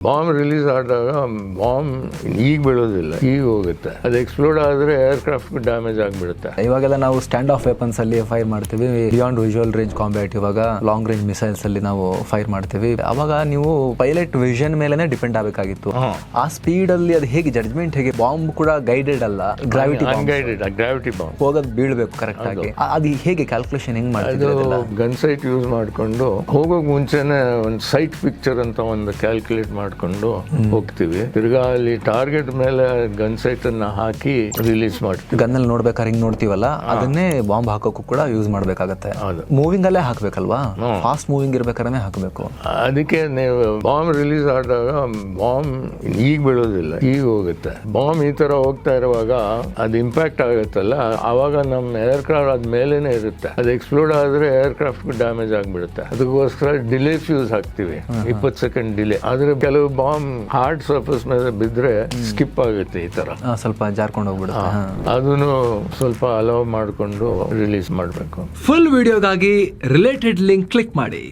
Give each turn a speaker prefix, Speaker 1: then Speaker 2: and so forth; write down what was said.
Speaker 1: Bomb release ಆದಾಗ bomb ಈಗ ಬೀಳೋದಿಲ್ಲ, ಈಗ ಹೋಗುತ್ತೆ. ಅದು ಎಕ್ಸ್ಪ್ಲೋಡ್ ಆದ್ರೆ ಏರ್ಕ್ರಾಫ್ಟ್ ಡ್ಯಾಮೇಜ್ ಆಗಿಬಿಡುತ್ತೆ.
Speaker 2: ಇವಾಗೆಲ್ಲ ನಾವು ಸ್ಟ್ಯಾಂಡ್ ಆಫ್ ವೆಪನ್ಸ್ ಅಲ್ಲಿ ಫೈರ್ ಮಾಡ್ತೀವಿ, ಬಿಯಾಂಡ್ ವಿಜುವಲ್ ರೇಂಜ್ ಕಾಂಬ್ಯಾಟ್. ಇವಾಗ ಲಾಂಗ್ ರೇಂಜ್ ಮಿಸೈಲ್ಸ್ ಅಲ್ಲಿ ನಾವು ಫೈರ್ ಮಾಡ್ತೀವಿ. ಅವಾಗ ನೀವು ಪೈಲಟ್ ವಿಷನ್ ಮೇಲೆನೆ ಡಿಪೆಂಡ್ ಆಗಬೇಕಾಗಿತ್ತು. ಆ ಸ್ಪೀಡ್ ಅಲ್ಲಿ ಅದು ಹೇಗೆ ಜಡ್ಜ್ಮೆಂಟ್ ಹೇಗೆ? ಬಾಂಬ್ ಕೂಡ ಗೈಡೆಡ್ ಅಲ್ಲ, ಗ್ರಾವಿಟಿ ಬಾಂಬ್ ಹೋಗೋದು ಬೀಳ್ಬೇಕು ಕರೆಕ್ಟ್ ಆಗಿ. ಅದು ಹೇಗೆ ಕ್ಯಾಲ್ಕುಲೇಷನ್ ಹೆಂಗ್ ಮಾಡ್ತಿದ್ರು?
Speaker 1: ಗನ್ ಸೈಟ್ ಯೂಸ್ ಮಾಡ್ಕೊಂಡು ಹೋಗೋಕ್ ಮುಂಚೆನೆ ಒಂದು ಸೈಟ್ ಪಿಕ್ಚರ್ ಅಂತ ಒಂದು ಕ್ಯಾಲ್ಕುಲೇಟ್ ಮಾಡ್ಕೊಂಡು ಹೋಗ್ತೀವಿ. ತಿರ್ಗಾ ಅಲ್ಲಿ ಟಾರ್ಗೆಟ್ ಮೇಲೆ ಗನ್ ಸೈಟ್ ಅನ್ನ ಹಾಕಿ ರಿಲೀಸ್ ಮಾಡ್ತೀವಿ.
Speaker 2: ಗನ್ ಅಲ್ಲಿ ನೋಡ್ಬೇಕಾದ್ರೆ ಹಿಂಗ್ ನೋಡ್ತೀವಲ್ಲ, ಅದನ್ನೇ ಬಾಂಬ್ ಹಾಕೋಕ್ಕೂ ಕೂಡ ಯೂಸ್ ಮಾಡ್ಬೇಕಾಗತ್ತೆ. ಮೂವಿಂಗ್ ಅಲ್ಲೇ ಹಾಕ್ಬೇಕಲ್ವಾ? ಫಾಸ್ಟ್ ಮೂವಿಂಗ್ ಇರ್ಬೇಕಾದ್ರೆ ಹಾಕಬೇಕು.
Speaker 1: ಅದಕ್ಕೆ ನೀವು ಬಾಂಬ್ ರಿಲೀಸ್ ಆದಾಗ ಬಾಂಬ್ ಈಗ ಬೀಳೋದಿಲ್ಲ, ಈಗ ಹೋಗುತ್ತೆ. ಬಾಂಬ್ ಈ ತರ ಹೋಗ್ತಾ ಇರುವಾಗ ಅದು ಇಂಪ್ಯಾಕ್ಟ್ ಆಗುತ್ತಲ್ಲ, ಅವಾಗ ನಮ್ಮ ಏರ್ಕ್ರಾಫ್ಟ್ ಅದ್ ಮೇಲೇನೆ ಇರುತ್ತೆ. ಅದು ಎಕ್ಸ್ಪ್ಲೋಡ್ ಆದ್ರೆ ಏರ್ಕ್ರಾಫ್ಟ್ ಡ್ಯಾಮೇಜ್ ಆಗ್ಬಿಡುತ್ತೆ. ಅದಕ್ಕೋಸ್ಕರ ಡಿಲೇ ಫ್ಯೂಸ್ ಹಾಕ್ತಿವಿ, 20 ಸೆಕೆಂಡ್ ಡಿಲೇ. ಆದ್ರೆ ಕೆಲವು ಬಾಂಬ್ ಹಾರ್ಡ್ ಸರ್ಫೇಸ್ ಮೇಲೆ ಬಿದ್ರೆ ಸ್ಕಿಪ್ ಆಗುತ್ತೆ, ಈ ತರ
Speaker 2: ಸ್ವಲ್ಪ ಜಾರ್ಕೊಂಡು ಹೋಗ್ಬಿಡುತ್ತೆ.
Speaker 1: ಅದನ್ನು ಸ್ವಲ್ಪ ಅಲೋ ಮಾಡಿಕೊಂಡು ರಿಲೀಸ್ ಮಾಡಬೇಕು.
Speaker 3: ಫುಲ್ ವಿಡಿಯೋಗಾಗಿ ರಿಲೇಟೆಡ್ ಲಿಂಕ್ ಕ್ಲಿಕ್ ಮಾಡಿ.